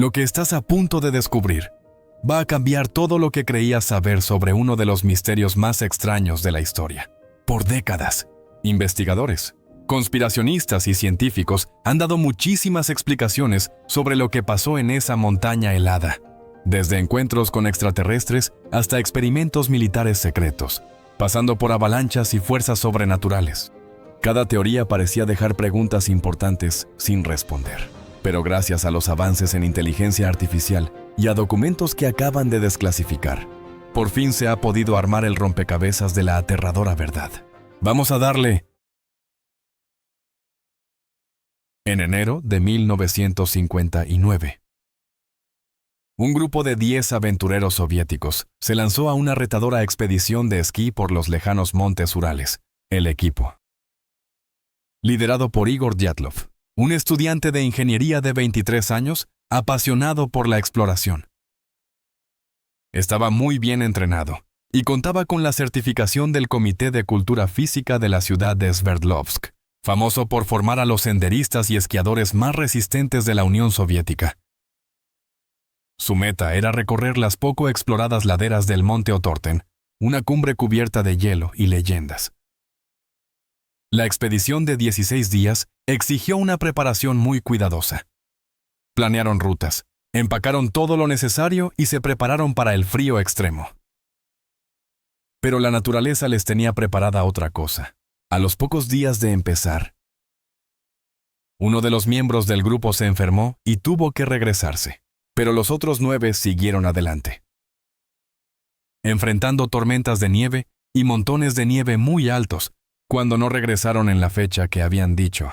Lo que estás a punto de descubrir va a cambiar todo lo que creías saber sobre uno de los misterios más extraños de la historia. Por décadas, investigadores, conspiracionistas y científicos han dado muchísimas explicaciones sobre lo que pasó en esa montaña helada, desde encuentros con extraterrestres hasta experimentos militares secretos, pasando por avalanchas y fuerzas sobrenaturales. Cada teoría parecía dejar preguntas importantes sin responder. Pero gracias a los avances en inteligencia artificial y a documentos que acaban de desclasificar, por fin se ha podido armar el rompecabezas de la aterradora verdad. ¡Vamos a darle! En enero de 1959, un grupo de 10 aventureros soviéticos se lanzó a una retadora expedición de esquí por los lejanos montes Urales, el equipo, liderado por Igor Dyatlov, un estudiante de ingeniería de 23 años, apasionado por la exploración. Estaba muy bien entrenado y contaba con la certificación del Comité de Cultura Física de la ciudad de Sverdlovsk, famoso por formar a los senderistas y esquiadores más resistentes de la Unión Soviética. Su meta era recorrer las poco exploradas laderas del Monte Otorten, una cumbre cubierta de hielo y leyendas. La expedición de 16 días exigió una preparación muy cuidadosa. Planearon rutas, empacaron todo lo necesario y se prepararon para el frío extremo. Pero la naturaleza les tenía preparada otra cosa. A los pocos días de empezar, uno de los miembros del grupo se enfermó y tuvo que regresarse, pero los otros 9 siguieron adelante, enfrentando tormentas de nieve y montones de nieve muy altos, cuando no regresaron en la fecha que habían dicho.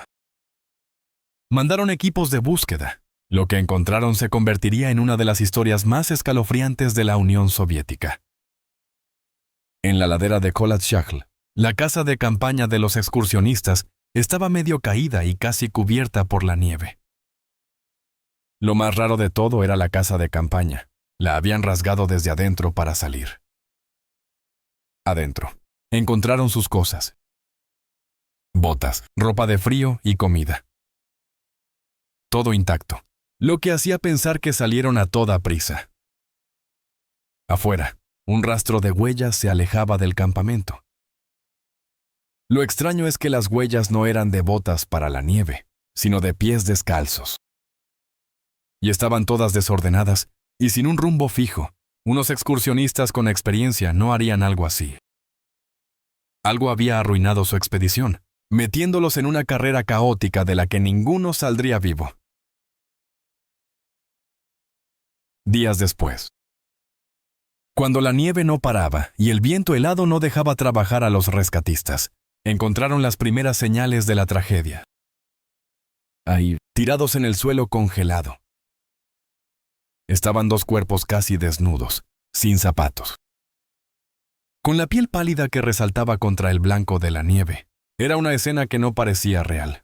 Mandaron equipos de búsqueda. Lo que encontraron se convertiría en una de las historias más escalofriantes de la Unión Soviética. En la ladera de Kolatskhl, la casa de campaña de los excursionistas estaba medio caída y casi cubierta por la nieve. Lo más raro de todo era la casa de campaña. La habían rasgado desde adentro para salir. Adentro, encontraron sus cosas: botas, ropa de frío y comida. Todo intacto, lo que hacía pensar que salieron a toda prisa. Afuera, un rastro de huellas se alejaba del campamento. Lo extraño es que las huellas no eran de botas para la nieve, sino de pies descalzos. Y estaban todas desordenadas y sin un rumbo fijo. Unos excursionistas con experiencia no harían algo así. Algo había arruinado su expedición, metiéndolos en una carrera caótica de la que ninguno saldría vivo. Días después, cuando la nieve no paraba y el viento helado no dejaba trabajar a los rescatistas, encontraron las primeras señales de la tragedia. Ahí, tirados en el suelo congelado, estaban 2 cuerpos casi desnudos, sin zapatos, con la piel pálida que resaltaba contra el blanco de la nieve. Era una escena que no parecía real.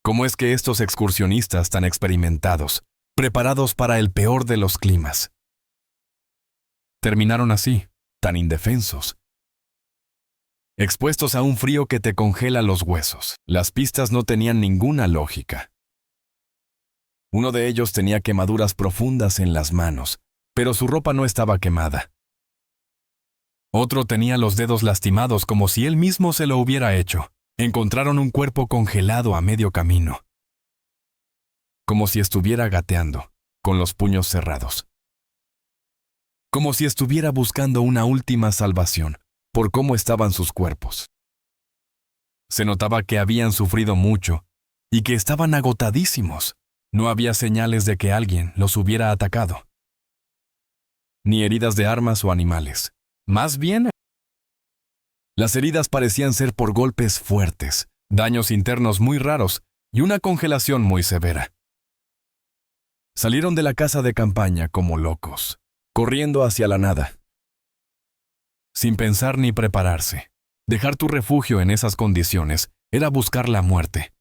¿Cómo es que estos excursionistas tan experimentados, preparados para el peor de los climas, terminaron así, tan indefensos, expuestos a un frío que te congela los huesos? Las pistas no tenían ninguna lógica. Uno de ellos tenía quemaduras profundas en las manos, pero su ropa no estaba quemada. Otro tenía los dedos lastimados como si él mismo se lo hubiera hecho. Encontraron un cuerpo congelado a medio camino, como si estuviera gateando, con los puños cerrados. Como si estuviera buscando una última salvación, por cómo estaban sus cuerpos. Se notaba que habían sufrido mucho y que estaban agotadísimos. No había señales de que alguien los hubiera atacado, ni heridas de armas o animales. Más bien, las heridas parecían ser por golpes fuertes, daños internos muy raros y una congelación muy severa. Salieron de la casa de campaña como locos, corriendo hacia la nada, sin pensar ni prepararse. Dejar tu refugio en esas condiciones era buscar la muerte.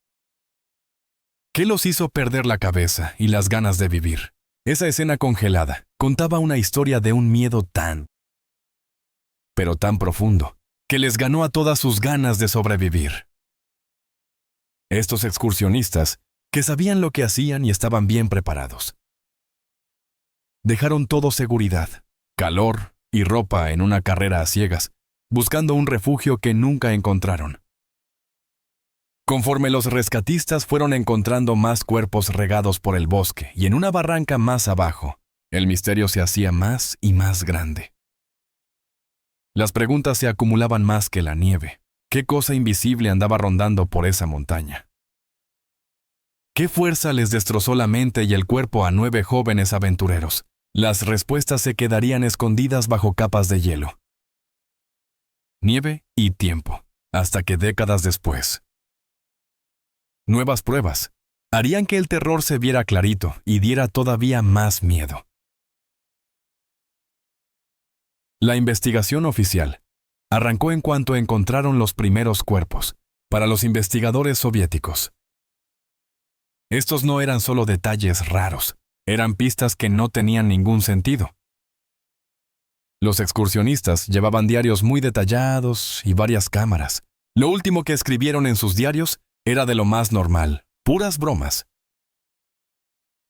¿Qué los hizo perder la cabeza y las ganas de vivir? Esa escena congelada contaba una historia de un miedo pero tan profundo, que les ganó a todas sus ganas de sobrevivir. Estos excursionistas que sabían lo que hacían y estaban bien preparados. Dejaron todo seguridad, calor y ropa en una carrera a ciegas, buscando un refugio que nunca encontraron. Conforme los rescatistas fueron encontrando más cuerpos regados por el bosque y en una barranca más abajo, el misterio se hacía más y más grande. Las preguntas se acumulaban más que la nieve. ¿Qué cosa invisible andaba rondando por esa montaña? ¿Qué fuerza les destrozó la mente y el cuerpo a 9 jóvenes aventureros? Las respuestas se quedarían escondidas bajo capas de hielo. Nieve y tiempo, hasta que décadas después. Nuevas pruebas harían que el terror se viera clarito y diera todavía más miedo. La investigación oficial arrancó en cuanto encontraron los primeros cuerpos, para los investigadores soviéticos. Estos no eran solo detalles raros, eran pistas que no tenían ningún sentido. Los excursionistas llevaban diarios muy detallados y varias cámaras. Lo último que escribieron en sus diarios era de lo más normal, puras bromas.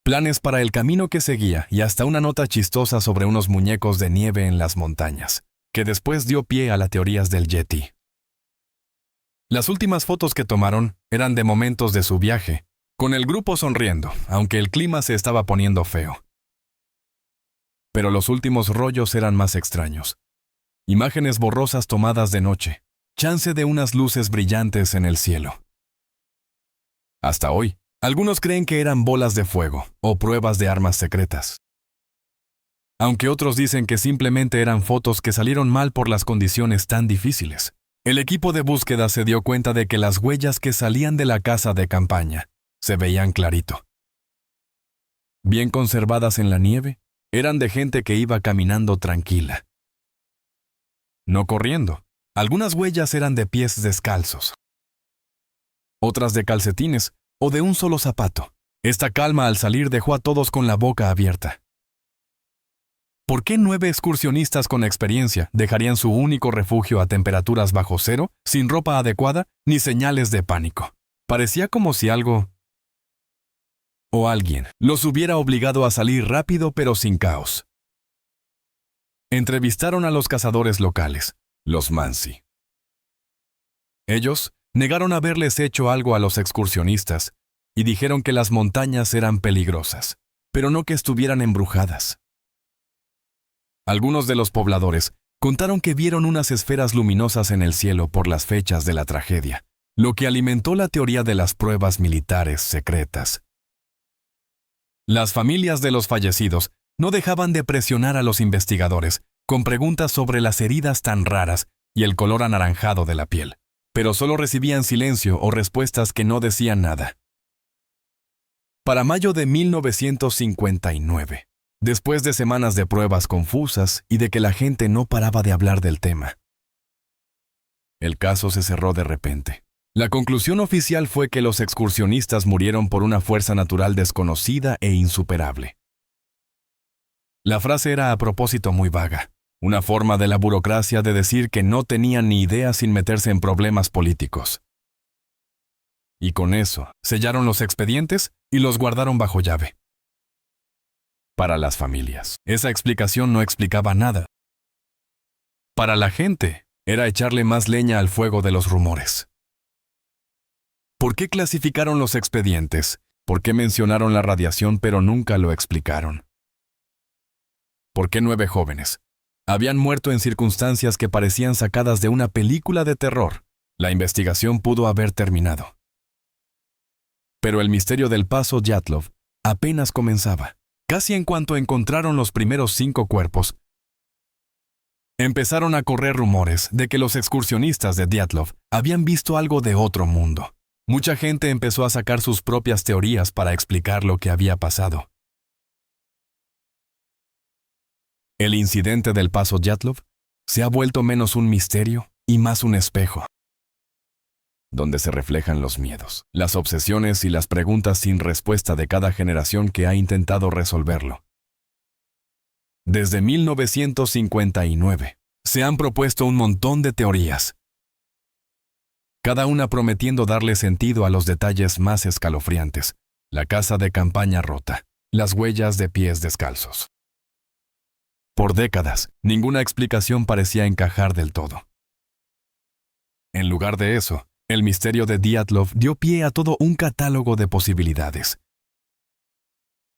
Planes para el camino que seguía y hasta una nota chistosa sobre unos muñecos de nieve en las montañas, que después dio pie a las teorías del Yeti. Las últimas fotos que tomaron eran de momentos de su viaje, con el grupo sonriendo, aunque el clima se estaba poniendo feo. Pero los últimos rollos eran más extraños. Imágenes borrosas tomadas de noche, chance de unas luces brillantes en el cielo. Hasta hoy, algunos creen que eran bolas de fuego o pruebas de armas secretas. Aunque otros dicen que simplemente eran fotos que salieron mal por las condiciones tan difíciles. El equipo de búsqueda se dio cuenta de que las huellas que salían de la casa de campaña se veían clarito. Bien conservadas en la nieve, eran de gente que iba caminando tranquila. No corriendo. Algunas huellas eran de pies descalzos. Otras de calcetines o de un solo zapato. Esta calma al salir dejó a todos con la boca abierta. ¿Por qué 9 excursionistas con experiencia dejarían su único refugio a temperaturas bajo cero, sin ropa adecuada ni señales de pánico? Parecía como si algo o alguien los hubiera obligado a salir rápido pero sin caos. Entrevistaron a los cazadores locales, los Mansi. Ellos negaron haberles hecho algo a los excursionistas y dijeron que las montañas eran peligrosas, pero no que estuvieran embrujadas. Algunos de los pobladores contaron que vieron unas esferas luminosas en el cielo por las fechas de la tragedia, lo que alimentó la teoría de las pruebas militares secretas. Las familias de los fallecidos no dejaban de presionar a los investigadores con preguntas sobre las heridas tan raras y el color anaranjado de la piel, pero solo recibían silencio o respuestas que no decían nada. Para mayo de 1959, después de semanas de pruebas confusas y de que la gente no paraba de hablar del tema, el caso se cerró de repente. La conclusión oficial fue que los excursionistas murieron por una fuerza natural desconocida e insuperable. La frase era a propósito muy vaga, una forma de la burocracia de decir que no tenían ni idea sin meterse en problemas políticos. Y con eso, sellaron los expedientes y los guardaron bajo llave. Para las familias, esa explicación no explicaba nada. Para la gente, era echarle más leña al fuego de los rumores. ¿Por qué clasificaron los expedientes? ¿Por qué mencionaron la radiación pero nunca lo explicaron? ¿Por qué 9 jóvenes habían muerto en circunstancias que parecían sacadas de una película de terror? La investigación pudo haber terminado. Pero el misterio del Paso Dyatlov apenas comenzaba. Casi en cuanto encontraron los primeros 5 cuerpos, empezaron a correr rumores de que los excursionistas de Dyatlov habían visto algo de otro mundo. Mucha gente empezó a sacar sus propias teorías para explicar lo que había pasado. El incidente del Paso Dyatlov se ha vuelto menos un misterio y más un espejo, donde se reflejan los miedos, las obsesiones y las preguntas sin respuesta de cada generación que ha intentado resolverlo. Desde 1959, se han propuesto un montón de teorías, cada una prometiendo darle sentido a los detalles más escalofriantes, la casa de campaña rota, las huellas de pies descalzos. Por décadas, ninguna explicación parecía encajar del todo. En lugar de eso, el misterio de Dyatlov dio pie a todo un catálogo de posibilidades.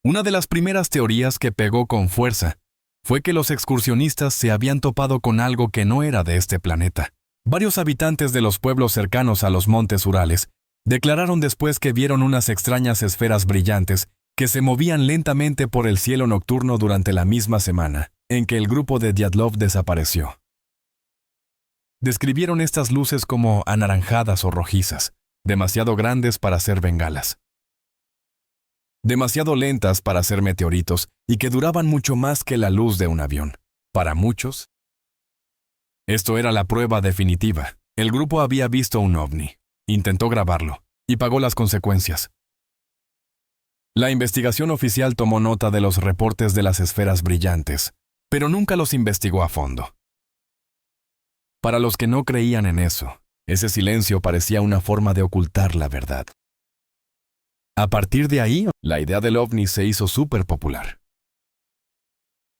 Una de las primeras teorías que pegó con fuerza fue que los excursionistas se habían topado con algo que no era de este planeta. Varios habitantes de los pueblos cercanos a los montes Urales declararon después que vieron unas extrañas esferas brillantes que se movían lentamente por el cielo nocturno durante la misma semana en que el grupo de Dyatlov desapareció. Describieron estas luces como anaranjadas o rojizas, demasiado grandes para ser bengalas, demasiado lentas para ser meteoritos y que duraban mucho más que la luz de un avión. Para muchos, esto era la prueba definitiva. El grupo había visto un ovni, intentó grabarlo y pagó las consecuencias. La investigación oficial tomó nota de los reportes de las esferas brillantes, pero nunca los investigó a fondo. Para los que no creían en eso, ese silencio parecía una forma de ocultar la verdad. A partir de ahí, la idea del ovni se hizo súper popular.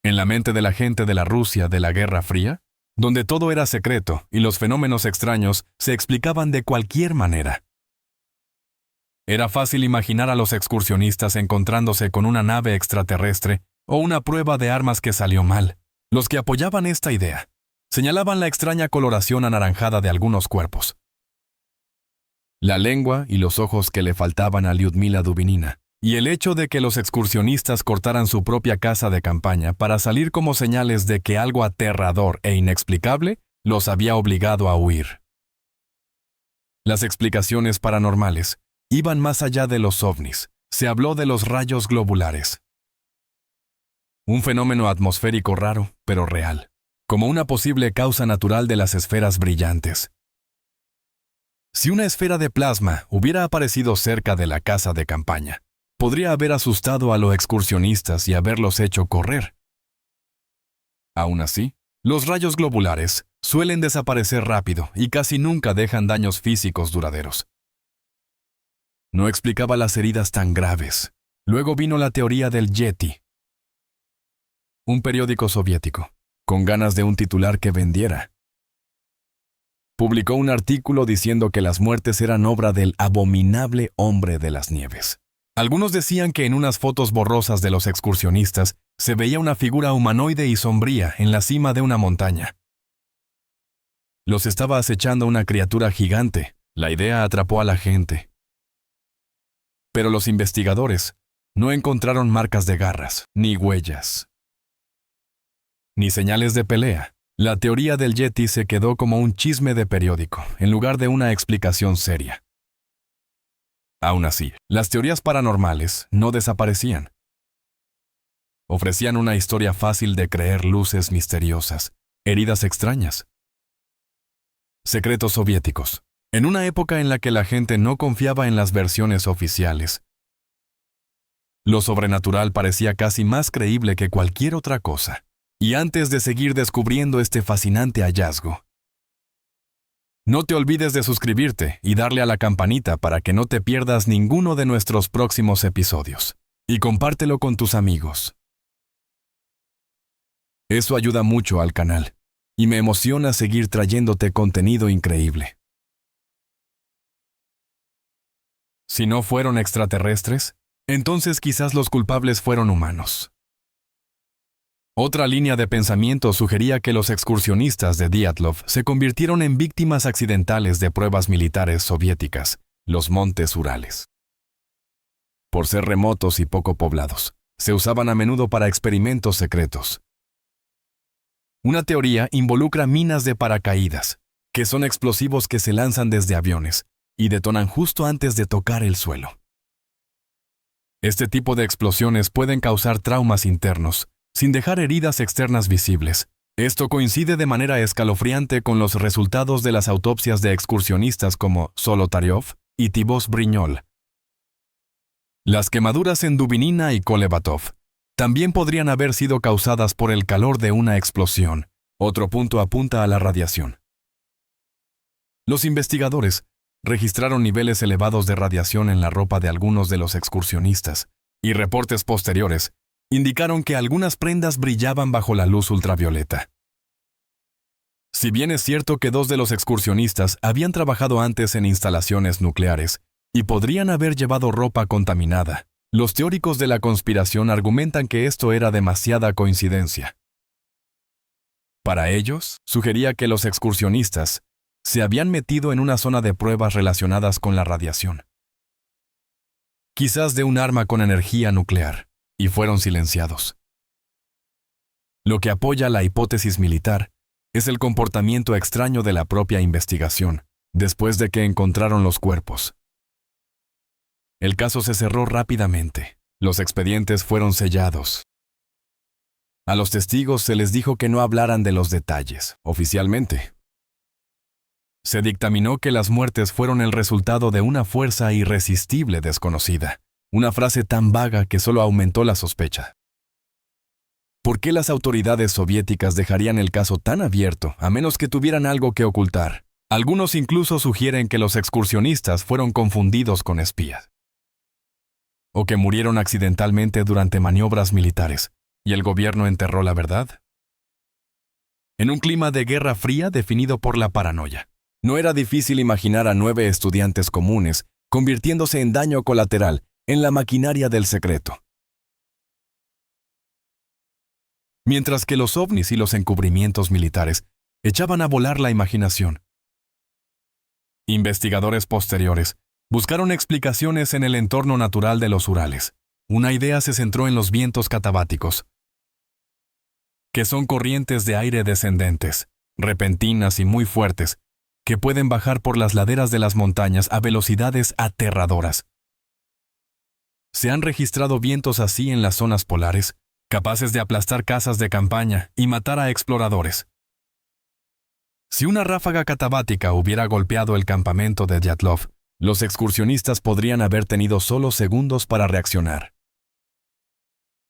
En la mente de la gente de la Rusia de la Guerra Fría, donde todo era secreto y los fenómenos extraños se explicaban de cualquier manera. Era fácil imaginar a los excursionistas encontrándose con una nave extraterrestre o una prueba de armas que salió mal. Los que apoyaban esta idea señalaban la extraña coloración anaranjada de algunos cuerpos, la lengua y los ojos que le faltaban a Lyudmila Dubinina, y el hecho de que los excursionistas cortaran su propia casa de campaña para salir como señales de que algo aterrador e inexplicable los había obligado a huir. Las explicaciones paranormales iban más allá de los ovnis. Se habló de los rayos globulares. Un fenómeno atmosférico raro, pero real, como una posible causa natural de las esferas brillantes. Si una esfera de plasma hubiera aparecido cerca de la casa de campaña, podría haber asustado a los excursionistas y haberlos hecho correr. Aún así, los rayos globulares suelen desaparecer rápido y casi nunca dejan daños físicos duraderos. No explicaba las heridas tan graves. Luego vino la teoría del Yeti. Un periódico soviético, con ganas de un titular que vendiera, publicó un artículo diciendo que las muertes eran obra del abominable hombre de las nieves. Algunos decían que en unas fotos borrosas de los excursionistas se veía una figura humanoide y sombría en la cima de una montaña. Los estaba acechando una criatura gigante. La idea atrapó a la gente. Pero los investigadores no encontraron marcas de garras, ni huellas, ni señales de pelea. La teoría del Yeti se quedó como un chisme de periódico, en lugar de una explicación seria. Aún así, las teorías paranormales no desaparecían. Ofrecían una historia fácil de creer: luces misteriosas, heridas extrañas, secretos soviéticos. En una época en la que la gente no confiaba en las versiones oficiales, lo sobrenatural parecía casi más creíble que cualquier otra cosa. Y antes de seguir descubriendo este fascinante hallazgo, no te olvides de suscribirte y darle a la campanita para que no te pierdas ninguno de nuestros próximos episodios. Y compártelo con tus amigos. Eso ayuda mucho al canal, y me emociona seguir trayéndote contenido increíble. Si no fueron extraterrestres, entonces quizás los culpables fueron humanos. Otra línea de pensamiento sugería que los excursionistas de Dyatlov se convirtieron en víctimas accidentales de pruebas militares soviéticas, los montes Urales. Por ser remotos y poco poblados, se usaban a menudo para experimentos secretos. Una teoría involucra minas de paracaídas, que son explosivos que se lanzan desde aviones y detonan justo antes de tocar el suelo. Este tipo de explosiones pueden causar traumas internos, sin dejar heridas externas visibles. Esto coincide de manera escalofriante con los resultados de las autopsias de excursionistas como Solotaryov y Thibaut Brignol. Las quemaduras en Dubinina y Kolevatov también podrían haber sido causadas por el calor de una explosión. Otro punto apunta a la radiación. Los investigadores registraron niveles elevados de radiación en la ropa de algunos de los excursionistas, y reportes posteriores indicaron que algunas prendas brillaban bajo la luz ultravioleta. Si bien es cierto que 2 de los excursionistas habían trabajado antes en instalaciones nucleares y podrían haber llevado ropa contaminada, los teóricos de la conspiración argumentan que esto era demasiada coincidencia. Para ellos, sugería que los excursionistas se habían metido en una zona de pruebas relacionadas con la radiación, quizás de un arma con energía nuclear, y fueron silenciados. Lo que apoya la hipótesis militar es el comportamiento extraño de la propia investigación, después de que encontraron los cuerpos. El caso se cerró rápidamente. Los expedientes fueron sellados. A los testigos se les dijo que no hablaran de los detalles, oficialmente. Se dictaminó que las muertes fueron el resultado de una fuerza irresistible desconocida, una frase tan vaga que solo aumentó la sospecha. ¿Por qué las autoridades soviéticas dejarían el caso tan abierto, a menos que tuvieran algo que ocultar? Algunos incluso sugieren que los excursionistas fueron confundidos con espías, o que murieron accidentalmente durante maniobras militares, y el gobierno enterró la verdad. En un clima de guerra fría definido por la paranoia, no era difícil imaginar a 9 estudiantes comunes convirtiéndose en daño colateral en la maquinaria del secreto. Mientras que los ovnis y los encubrimientos militares echaban a volar la imaginación. Investigadores posteriores buscaron explicaciones en el entorno natural de los Urales. Una idea se centró en los vientos catabáticos, que son corrientes de aire descendentes, repentinas y muy fuertes, que pueden bajar por las laderas de las montañas a velocidades aterradoras. Se han registrado vientos así en las zonas polares, capaces de aplastar casas de campaña y matar a exploradores. Si una ráfaga catabática hubiera golpeado el campamento de Dyatlov, los excursionistas podrían haber tenido solo segundos para reaccionar,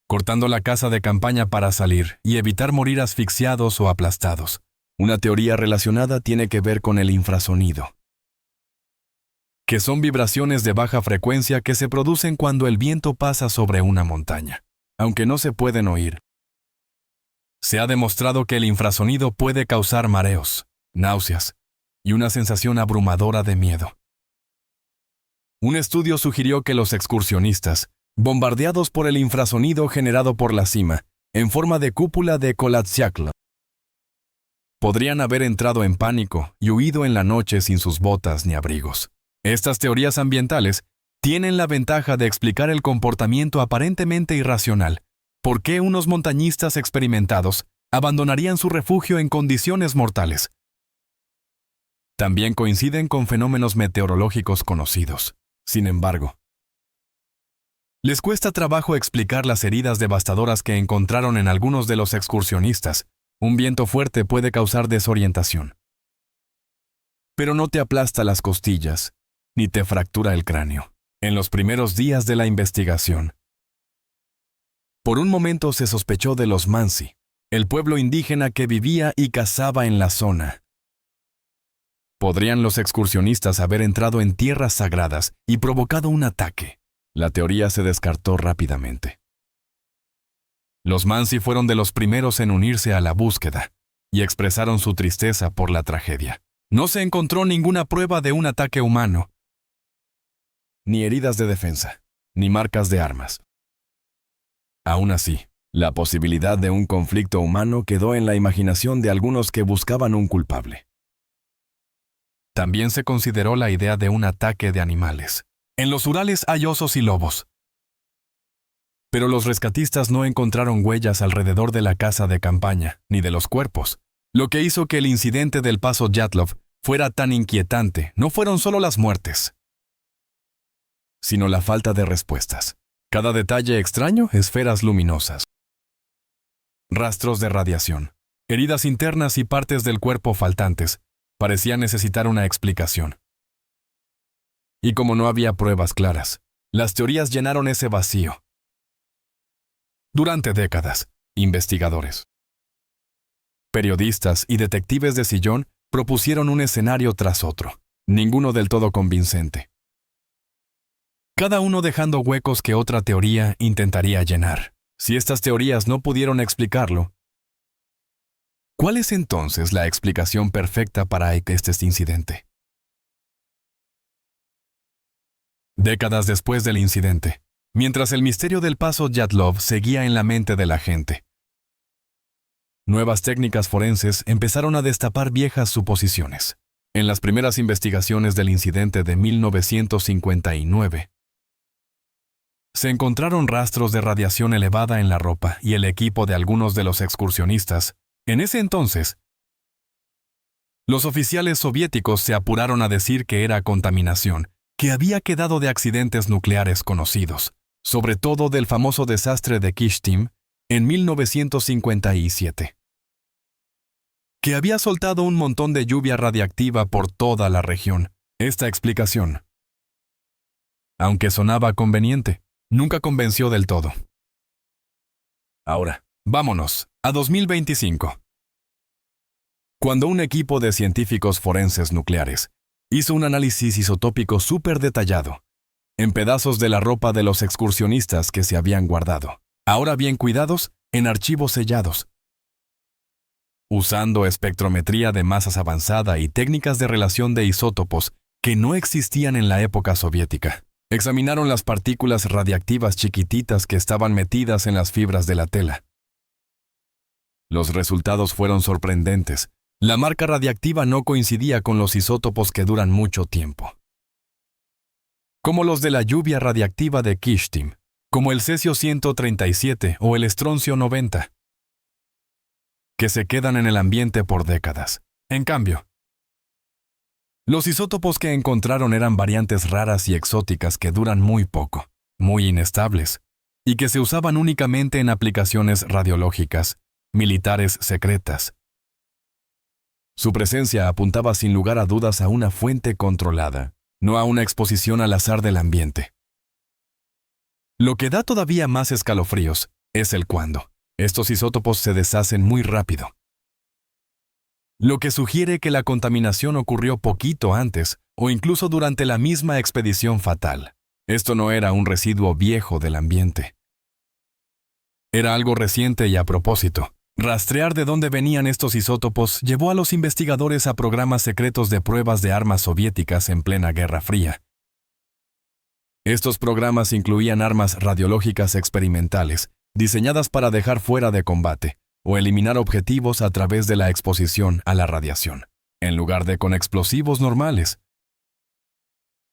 cortando la casa de campaña para salir y evitar morir asfixiados o aplastados. Una teoría relacionada tiene que ver con el infrasonido, que son vibraciones de baja frecuencia que se producen cuando el viento pasa sobre una montaña, aunque no se pueden oír. Se ha demostrado que el infrasonido puede causar mareos, náuseas y una sensación abrumadora de miedo. Un estudio sugirió que los excursionistas, bombardeados por el infrasonido generado por la cima, en forma de cúpula de Kolatsyaklo, podrían haber entrado en pánico y huido en la noche sin sus botas ni abrigos. Estas teorías ambientales tienen la ventaja de explicar el comportamiento aparentemente irracional. ¿Por qué unos montañistas experimentados abandonarían su refugio en condiciones mortales? También coinciden con fenómenos meteorológicos conocidos. Sin embargo, les cuesta trabajo explicar las heridas devastadoras que encontraron en algunos de los excursionistas. Un viento fuerte puede causar desorientación, pero no te aplasta las costillas ni te fractura el cráneo. En los primeros días de la investigación, por un momento se sospechó de los Mansi, el pueblo indígena que vivía y cazaba en la zona. ¿Podrían los excursionistas haber entrado en tierras sagradas y provocado un ataque? La teoría se descartó rápidamente. Los Mansi fueron de los primeros en unirse a la búsqueda y expresaron su tristeza por la tragedia. No se encontró ninguna prueba de un ataque humano, ni heridas de defensa, ni marcas de armas. Aún así, la posibilidad de un conflicto humano quedó en la imaginación de algunos que buscaban un culpable. También se consideró la idea de un ataque de animales. En los Urales hay osos y lobos, pero los rescatistas no encontraron huellas alrededor de la casa de campaña, ni de los cuerpos. Lo que hizo que el incidente del paso Dyatlov fuera tan inquietante no fueron solo las muertes, sino la falta de respuestas. Cada detalle extraño, esferas luminosas, rastros de radiación, heridas internas y partes del cuerpo faltantes, parecían necesitar una explicación. Y como no había pruebas claras, las teorías llenaron ese vacío. Durante décadas, investigadores, periodistas y detectives de sillón propusieron un escenario tras otro. ninguno del todo convincente. Cada uno dejando huecos que otra teoría intentaría llenar. Si estas teorías no pudieron explicarlo, ¿cuál es entonces la explicación perfecta para este incidente? Décadas después del incidente, mientras el misterio del paso Dyatlov seguía en la mente de la gente, nuevas técnicas forenses empezaron a destapar viejas suposiciones. En las primeras investigaciones del incidente de 1959, se encontraron rastros de radiación elevada en la ropa y el equipo de algunos de los excursionistas. En ese entonces, los oficiales soviéticos se apuraron a decir que era contaminación, que había quedado de accidentes nucleares conocidos, sobre todo del famoso desastre de Kyshtym en 1957, que había soltado un montón de lluvia radiactiva por toda la región. Esta explicación, aunque sonaba conveniente, nunca convenció del todo. Ahora, vámonos a 2025. Cuando un equipo de científicos forenses nucleares hizo un análisis isotópico súper detallado en pedazos de la ropa de los excursionistas que se habían guardado, ahora bien cuidados, en archivos sellados, usando espectrometría de masas avanzada y técnicas de relación de isótopos que no existían en la época soviética. Examinaron las partículas radiactivas chiquititas que estaban metidas en las fibras de la tela. Los resultados fueron sorprendentes. La marca radiactiva no coincidía con los isótopos que duran mucho tiempo, como los de la lluvia radiactiva de Kyshtym, como el cesio-137 o el estroncio-90, que se quedan en el ambiente por décadas. En cambio, los isótopos que encontraron eran variantes raras y exóticas que duran muy poco, muy inestables, y que se usaban únicamente en aplicaciones radiológicas, militares secretas. Su presencia apuntaba sin lugar a dudas a una fuente controlada, no a una exposición al azar del ambiente. Lo que da todavía más escalofríos es el cuándo. Estos isótopos se deshacen muy rápido, lo que sugiere que la contaminación ocurrió poquito antes o incluso durante la misma expedición fatal. Esto no era un residuo viejo del ambiente. Era algo reciente y a propósito. Rastrear de dónde venían estos isótopos llevó a los investigadores a programas secretos de pruebas de armas soviéticas en plena Guerra Fría. Estos programas incluían armas radiológicas experimentales, diseñadas para dejar fuera de combate o eliminar objetivos a través de la exposición a la radiación, en lugar de con explosivos normales.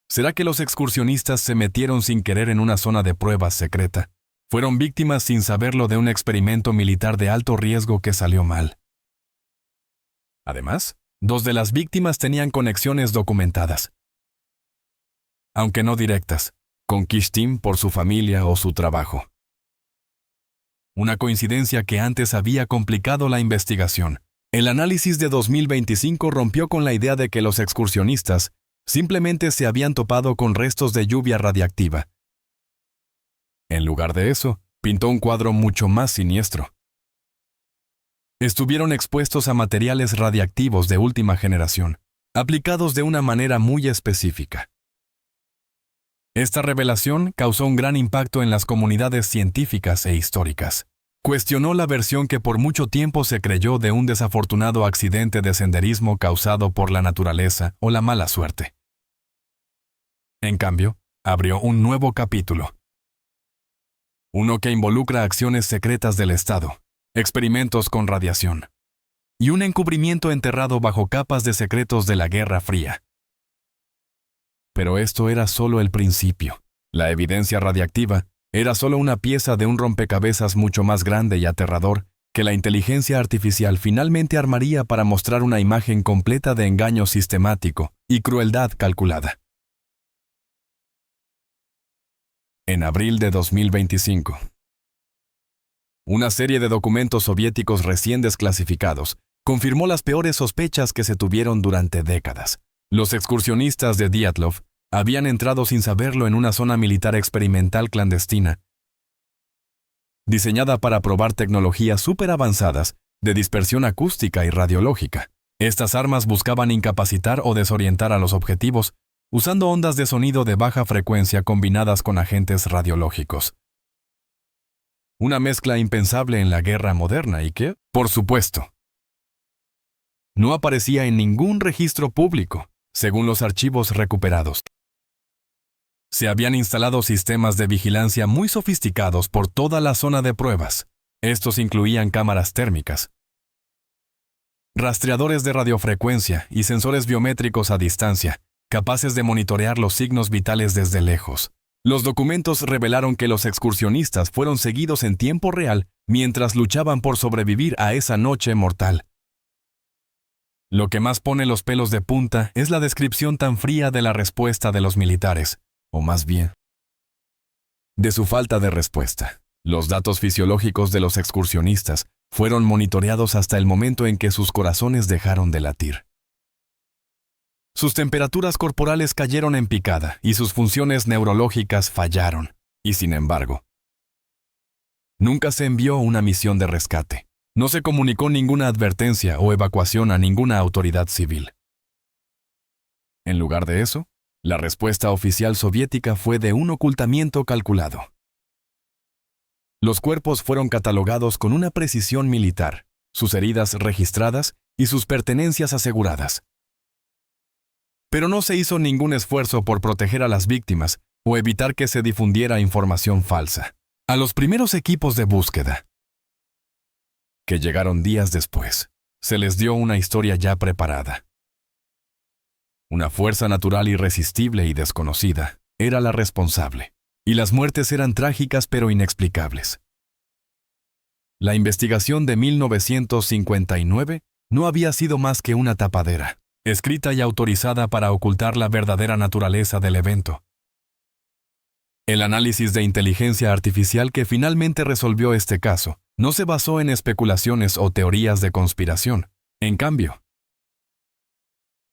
¿Será que los excursionistas se metieron sin querer en una zona de pruebas secreta? Fueron víctimas sin saberlo de un experimento militar de alto riesgo que salió mal. Además, 2 de las víctimas tenían conexiones documentadas, aunque no directas, con Kyshtym por su familia o su trabajo. Una coincidencia que antes había complicado la investigación. El análisis de 2025 rompió con la idea de que los excursionistas simplemente se habían topado con restos de lluvia radiactiva. En lugar de eso, pintó un cuadro mucho más siniestro. Estuvieron expuestos a materiales radiactivos de última generación, aplicados de una manera muy específica. Esta revelación causó un gran impacto en las comunidades científicas e históricas. Cuestionó la versión que por mucho tiempo se creyó de un desafortunado accidente de senderismo causado por la naturaleza o la mala suerte. En cambio, abrió un nuevo capítulo. Uno que involucra acciones secretas del Estado, experimentos con radiación, y un encubrimiento enterrado bajo capas de secretos de la Guerra Fría. Pero esto era solo el principio. La evidencia radiactiva era solo una pieza de un rompecabezas mucho más grande y aterrador que la inteligencia artificial finalmente armaría para mostrar una imagen completa de engaño sistemático y crueldad calculada. En abril de 2025, una serie de documentos soviéticos recién desclasificados confirmó las peores sospechas que se tuvieron durante décadas. Los excursionistas de Dyatlov habían entrado sin saberlo en una zona militar experimental clandestina, diseñada para probar tecnologías súper avanzadas de dispersión acústica y radiológica. Estas armas buscaban incapacitar o desorientar a los objetivos, usando ondas de sonido de baja frecuencia combinadas con agentes radiológicos. Una mezcla impensable en la guerra moderna y que, por supuesto, no aparecía en ningún registro público, según los archivos recuperados. Se habían instalado sistemas de vigilancia muy sofisticados por toda la zona de pruebas. Estos incluían cámaras térmicas, rastreadores de radiofrecuencia y sensores biométricos a distancia, capaces de monitorear los signos vitales desde lejos. Los documentos revelaron que los excursionistas fueron seguidos en tiempo real mientras luchaban por sobrevivir a esa noche mortal. Lo que más pone los pelos de punta es la descripción tan fría de la respuesta de los militares, o más bien, de su falta de respuesta. Los datos fisiológicos de los excursionistas fueron monitoreados hasta el momento en que sus corazones dejaron de latir. Sus temperaturas corporales cayeron en picada y sus funciones neurológicas fallaron. Y sin embargo, nunca se envió una misión de rescate. No se comunicó ninguna advertencia o evacuación a ninguna autoridad civil. En lugar de eso, la respuesta oficial soviética fue de un ocultamiento calculado. Los cuerpos fueron catalogados con una precisión militar, sus heridas registradas y sus pertenencias aseguradas. Pero no se hizo ningún esfuerzo por proteger a las víctimas o evitar que se difundiera información falsa. A los primeros equipos de búsqueda, que llegaron días después, se les dio una historia ya preparada. Una fuerza natural irresistible y desconocida era la responsable, y las muertes eran trágicas pero inexplicables. La investigación de 1959 no había sido más que una tapadera, escrita y autorizada para ocultar la verdadera naturaleza del evento. El análisis de inteligencia artificial que finalmente resolvió este caso no se basó en especulaciones o teorías de conspiración. En cambio,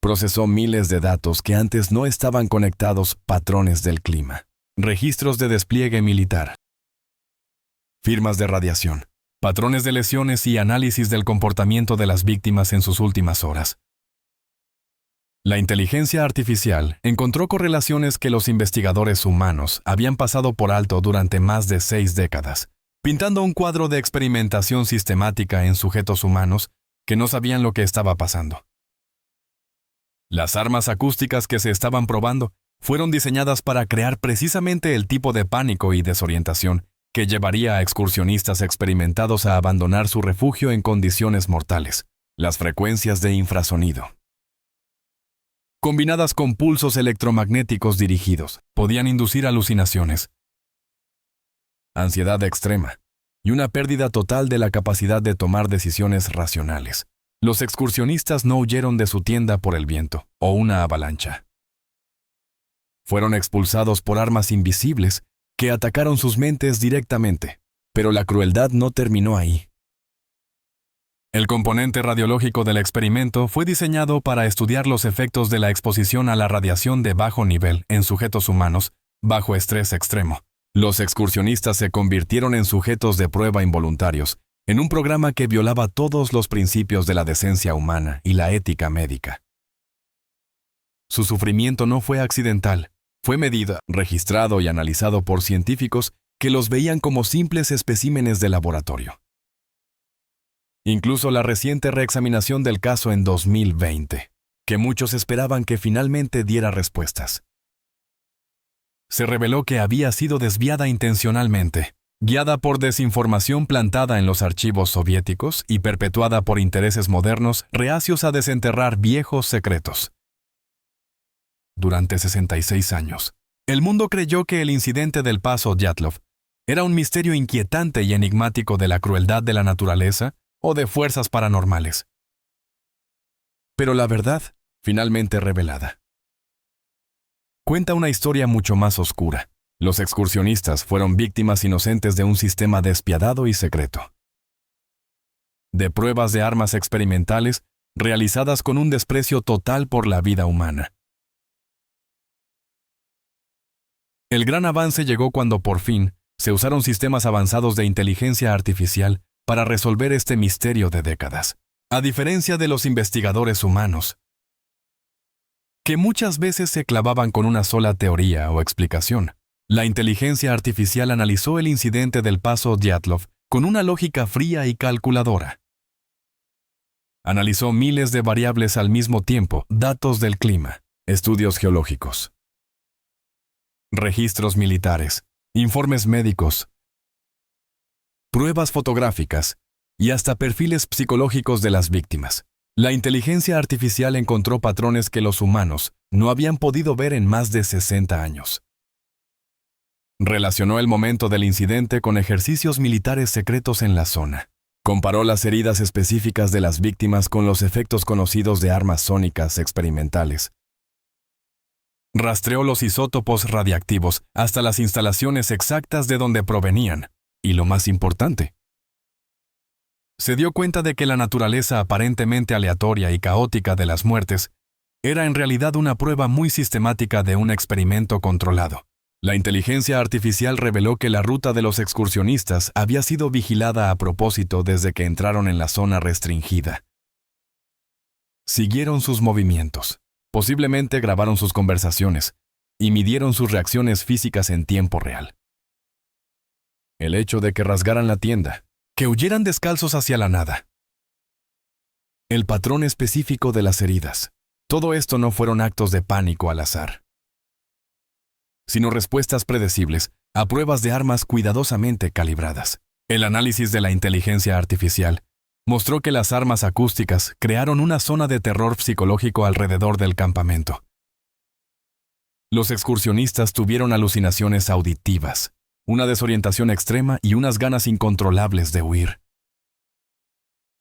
procesó miles de datos que antes no estaban conectados: patrones del clima, registros de despliegue militar, firmas de radiación, patrones de lesiones y análisis del comportamiento de las víctimas en sus últimas horas. La inteligencia artificial encontró correlaciones que los investigadores humanos habían pasado por alto durante más de 6 décadas, pintando un cuadro de experimentación sistemática en sujetos humanos que no sabían lo que estaba pasando. Las armas acústicas que se estaban probando fueron diseñadas para crear precisamente el tipo de pánico y desorientación que llevaría a excursionistas experimentados a abandonar su refugio en condiciones mortales: las frecuencias de infrasonido, combinadas con pulsos electromagnéticos dirigidos, podían inducir alucinaciones, ansiedad extrema y una pérdida total de la capacidad de tomar decisiones racionales. Los excursionistas no huyeron de su tienda por el viento o una avalancha. Fueron expulsados por armas invisibles que atacaron sus mentes directamente, pero la crueldad no terminó ahí. El componente radiológico del experimento fue diseñado para estudiar los efectos de la exposición a la radiación de bajo nivel en sujetos humanos bajo estrés extremo. Los excursionistas se convirtieron en sujetos de prueba involuntarios en un programa que violaba todos los principios de la decencia humana y la ética médica. Su sufrimiento no fue accidental, fue medido, registrado y analizado por científicos que los veían como simples especímenes de laboratorio. Incluso la reciente reexaminación del caso en 2020, que muchos esperaban que finalmente diera respuestas, se reveló que había sido desviada intencionalmente, guiada por desinformación plantada en los archivos soviéticos y perpetuada por intereses modernos reacios a desenterrar viejos secretos. Durante 66 años, el mundo creyó que el incidente del paso Dyatlov era un misterio inquietante y enigmático de la crueldad de la naturaleza o de fuerzas paranormales. Pero la verdad, finalmente revelada, cuenta una historia mucho más oscura. Los excursionistas fueron víctimas inocentes de un sistema despiadado y secreto, de pruebas de armas experimentales realizadas con un desprecio total por la vida humana. El gran avance llegó cuando por fin se usaron sistemas avanzados de inteligencia artificial para resolver este misterio de décadas. A diferencia de los investigadores humanos, que muchas veces se clavaban con una sola teoría o explicación, la inteligencia artificial analizó el incidente del paso Dyatlov con una lógica fría y calculadora. Analizó miles de variables al mismo tiempo: datos del clima, estudios geológicos, registros militares, informes médicos, pruebas fotográficas y hasta perfiles psicológicos de las víctimas. La inteligencia artificial encontró patrones que los humanos no habían podido ver en más de 60 años. Relacionó el momento del incidente con ejercicios militares secretos en la zona. Comparó las heridas específicas de las víctimas con los efectos conocidos de armas sónicas experimentales. Rastreó los isótopos radiactivos hasta las instalaciones exactas de donde provenían. Y lo más importante, se dio cuenta de que la naturaleza aparentemente aleatoria y caótica de las muertes era en realidad una prueba muy sistemática de un experimento controlado. La inteligencia artificial reveló que la ruta de los excursionistas había sido vigilada a propósito desde que entraron en la zona restringida. Siguieron sus movimientos, posiblemente grabaron sus conversaciones y midieron sus reacciones físicas en tiempo real. El hecho de que rasgaran la tienda, que huyeran descalzos hacia la nada, el patrón específico de las heridas, todo esto no fueron actos de pánico al azar, sino respuestas predecibles a pruebas de armas cuidadosamente calibradas. El análisis de la inteligencia artificial mostró que las armas acústicas crearon una zona de terror psicológico alrededor del campamento. Los excursionistas tuvieron alucinaciones auditivas, una desorientación extrema y unas ganas incontrolables de huir.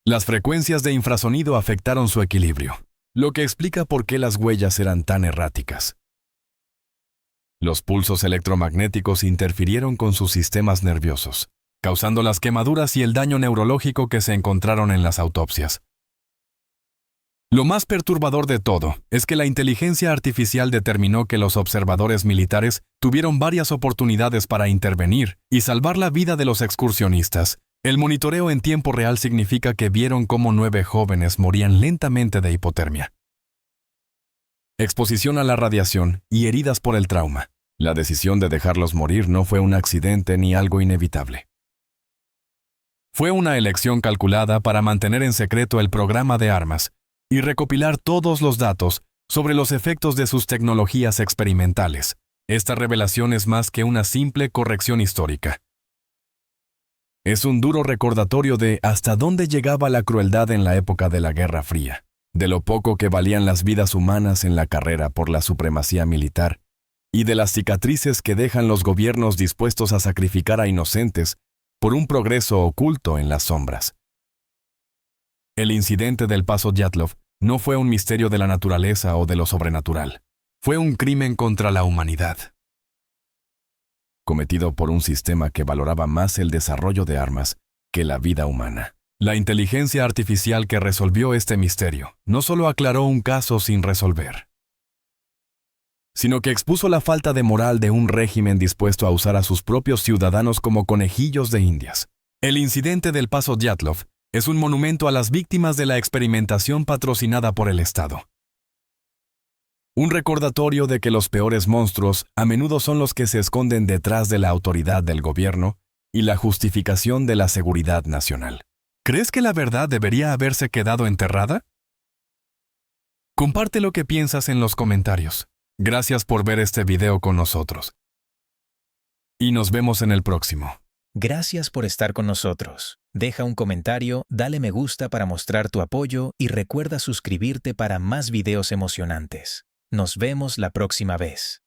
Las frecuencias de infrasonido afectaron su equilibrio, lo que explica por qué las huellas eran tan erráticas. Los pulsos electromagnéticos interfirieron con sus sistemas nerviosos, causando las quemaduras y el daño neurológico que se encontraron en las autopsias. Lo más perturbador de todo es que la inteligencia artificial determinó que los observadores militares tuvieron varias oportunidades para intervenir y salvar la vida de los excursionistas. El monitoreo en tiempo real significa que vieron cómo 9 jóvenes morían lentamente de hipotermia, exposición a la radiación y heridas por el trauma. La decisión de dejarlos morir no fue un accidente ni algo inevitable. Fue una elección calculada para mantener en secreto el programa de armas y recopilar todos los datos sobre los efectos de sus tecnologías experimentales. Esta revelación es más que una simple corrección histórica. Es un duro recordatorio de hasta dónde llegaba la crueldad en la época de la Guerra Fría, de lo poco que valían las vidas humanas en la carrera por la supremacía militar, y de las cicatrices que dejan los gobiernos dispuestos a sacrificar a inocentes por un progreso oculto en las sombras. El incidente del paso Dyatlov no fue un misterio de la naturaleza o de lo sobrenatural. Fue un crimen contra la humanidad, cometido por un sistema que valoraba más el desarrollo de armas que la vida humana. La inteligencia artificial que resolvió este misterio no solo aclaró un caso sin resolver, sino que expuso la falta de moral de un régimen dispuesto a usar a sus propios ciudadanos como conejillos de indias. El incidente del paso Dyatlov es un monumento a las víctimas de la experimentación patrocinada por el Estado. Un recordatorio de que los peores monstruos a menudo son los que se esconden detrás de la autoridad del gobierno y la justificación de la seguridad nacional. ¿Crees que la verdad debería haberse quedado enterrada? Comparte lo que piensas en los comentarios. Gracias por ver este video con nosotros. Y nos vemos en el próximo. Gracias por estar con nosotros. Deja un comentario, dale me gusta para mostrar tu apoyo y recuerda suscribirte para más videos emocionantes. Nos vemos la próxima vez.